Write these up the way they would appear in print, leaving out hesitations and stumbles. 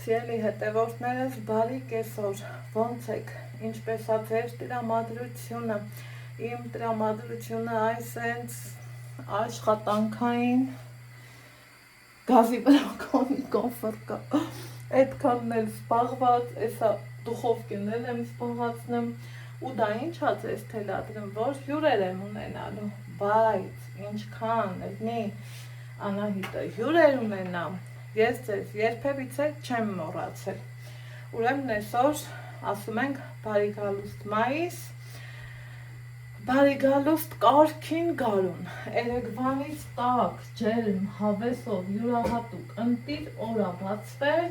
Սիրելի հետևորդներս, բարի կեսօր, ոնց եք, ինչպես է ձեր տրամադրությունը, իմ տրամադրությունը այս աշխատանքային գազի վրա կոնֆոր կա, այդքանն էլ սպաղված, էսա դուխովկինել եմ սպաղացնեմ, ու դա ինչ ա ձեզ թելադրում, որ հյուրեր եմ ունենալու, բայց ինչքան էլնի Անահիտը հյուրեր ունենամ, ես ձեզ երբևիցե չեմ մոռացել, ուրեմն այսօր ասում ենք բարի գալուստ մայիս, բարի գալուստ կարգին գարուն, երեկվանից տաք, ջերմ, հավեսով, յուրահատուկ, ընտիր օր ա բացվել,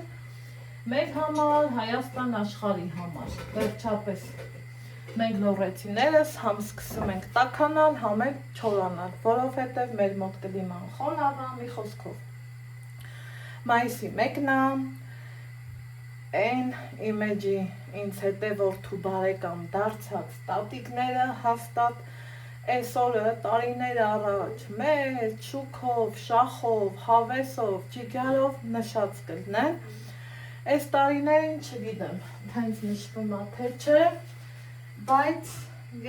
մեր համար, Հայաստան աշխարհի համար, վերջապես մենք լոռեցիներս համ սկսում ենք տաքանալ, համ էլ չորանալ, որովհետև մեր մոտ կլիման խոնավա մի խոսքով։ Մայիսի 1-ն է, այն իմեջի ինձ հետևորդու բարեկամ դարձած տատիկները հաստատ այս օրը տարիներ առաջ մեծ շուքով, շախով, հավեսով, ջիգարով նշած կլինեն։ Այս տարիներին չգիտեմ, թե ինձ նշվում է թե չէ, բայց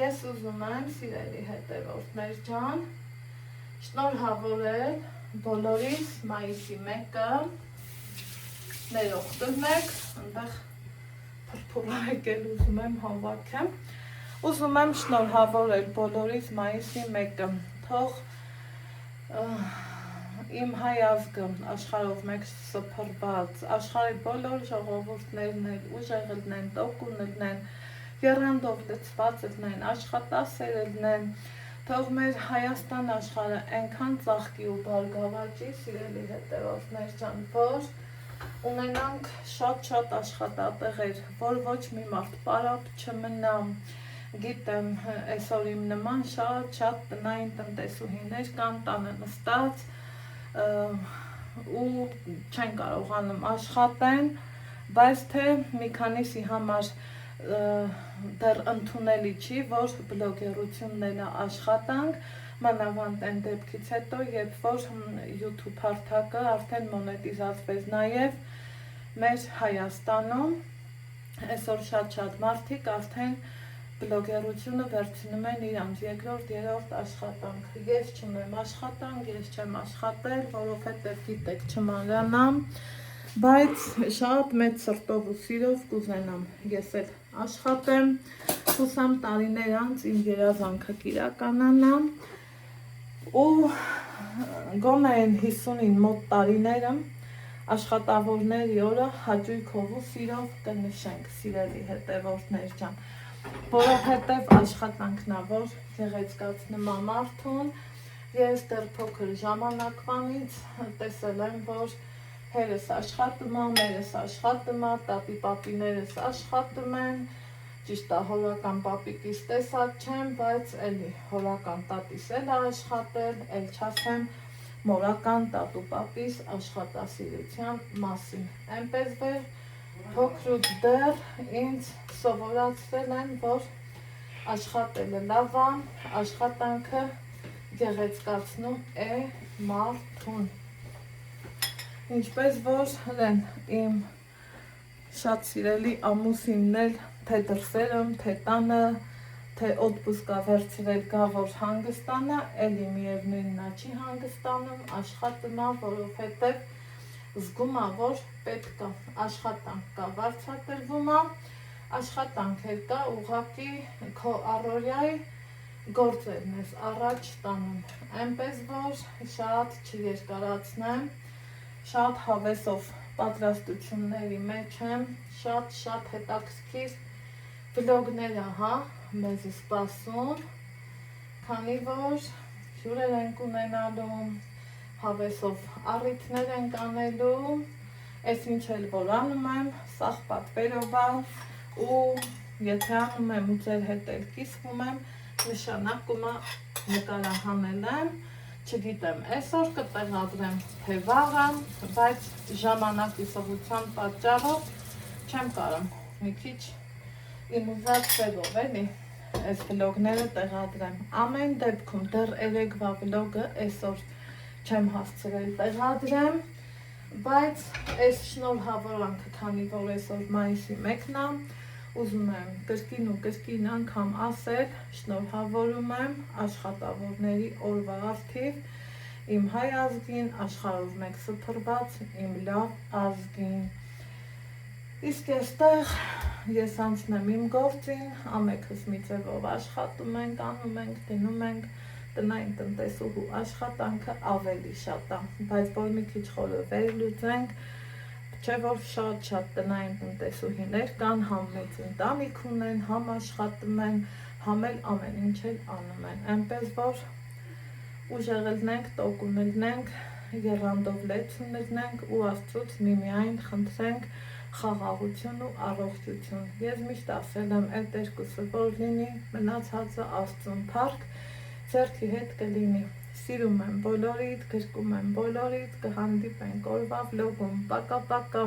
ես ուզում եմ, սիրելի հետևորդներ ջան, շնորհավորել բոլորիս մայիսի 1-ը, ներող տվեք, այնտեղ փրփուր եկել ուզում եմ հավաքեմ, ուզում եմ շնորհավորել բոլորիս մայիսի 1-ը, թող իմ հայ ազգը աշխարհով մեկ սփռված, աշխարհի բոլոր ժողովուրդներն էլ ուժեղ լինեն, տոկուն լինեն, եռանդով լցված լինեն, աշխատասեր լինեն, թող մեր Հայաստան աշխարհը այնքան ծաղկի ու բարգավաճի, սիրելի հետևորդներ ջան, որ ունենանք շատ աշխատատեղեր, որ ոչ մի մարդ պարապ չմնա, գիտեմ, այսօր իմ նման շատ տնային տնտեսուհիներ կան տանը նստած ու չեն կարողանում աշխատեն, բայց թե մի քանիսի համար դեռ ընդունելի չի, որ բլոգերությունն աշխատանք, մանավանդ այն դեպքից հետո, երբ որ YouTube հարթակը արդեն մոնետիզացվեց նաև մեր Հայաստանում, այսօր շատ մարդիկ արդեն բլոգերությունը վերցնում են իրանց երկրորդ, երրորդ աշխատանք։ Ես չունեմ աշխատանք, ես չեմ աշխատել, որովհետև գիտեք չմանրանամ, բայց շատ մեծ սրտով ու սիրով կուզենամ ես էլ աշխատեմ, հուսամ տարիներ անց իմ երազանքը կիրականանա ու գոնե այն 50-ին մոտ տարիները աշխատավորների օրը հաճույքով ու սիրով կնշենք, սիրելի հետևորդներ ջան, որովհետև աշխատանքն ա, որ գեղեցկացնում ա մարդուն, ես դեռ փոքր ժամանակվանից տեսել եմ, որ հերս աշխատում ա, մերս աշխատում ա, տատի-պապիներս աշխատում են, ճիշտ ա հորական պապիկիս տեսած չեմ, բայց էլի հորական տատիս էլ ա աշխատել, էլ չասեմ մորական տատու-պապիս աշխատասիրության մասին, այնպես որ փոքրուց դեռ ինձ սովորացրել են, որ աշխատելը լավ ա, աշխատանքը գեղեցկացնում է մարդուն, ինչպես որ իմ շատ սիրելի ամուսինն էլ թե դրսերում, թե տանը, թե օդպուսկա վերցրել գա, որ հանգստանա, էլի միևնույնն ա չի հանգստանում, աշխատում ա, որովհետև զգում ա, որ պետք ա աշխատանք կա, վարձատրվում ա, աշխատանքեր կա, ուղղակի քո առօրյայի գործերն ես առաջ տանում, այնպես որ շատ չերկարացնեմ, շատ հավեսով պատրաստությունների մեջ եմ, շատ հետաքրքիր վլոգները մեզ սպասում, քանի որ հյուրեր ենք ունենալու, հավեսով առիթներ ենք անելու, այս ինչ էլ որ անում եմ, սաղ պատվերով ա ու եթե անում եմ ու ձեր հետ էլ կիսվում եմ, նշանակում ա նկարահանել եմ, չգիտեմ, այսօր կտեղադրեմ թե վաղը, բայց ժամանակի սղության պատճառով չեմ կարող մի քիչ իմ ուզած ձևով էլի այս վլոգները տեղադրեմ։ Ամեն դեպքում դեռ երեկվա վլոգը այսօր չեմ հասցրել տեղադրեմ, Բայց այս շնորհավորանքը, քանի որ այսօր մայիսի 1-ն է, ուզում եմ կրկին ու կրկին անգամ ասել, շնորհավորում եմ աշխատավորների օրվա առթիվ իմ հայ ազգին, աշխարհով մեկ սփռված իմ լավ ազգին։ Իսկ այստեղ ես անցնեմ իմ գործին, ամենքս մի ձևով աշխատում ենք, անում ենք, դնում ենք, տնային տնտեսուհու աշխատանքը ավելի շատ է, բայց որ մի քիչ խորը վերլուծենք, չէ որ շատ տնային տնտեսուհիներ կան, համ մեծ ընտանիք ունեն, համ աշխատում են, համ էլ ամեն ինչ էլ անում են, այնպես որ ուժեղ ելնենք, տոկուն ելնենք, եռանդով լեցուն ելնենք ու Աստծուց միմիայն խնդրենք խաղաղություն ու առողջություն։ Ես միշտ ասել եմ, այդ երկուսը որ լինի, մնացածը Աստծուն փառք, ձեռքի հետ կլինի։ Սիրում եմ բոլորիդ, գրկում եմ բոլորիդ, կհանդիպենք օրվա վլոգում, պակա պակա։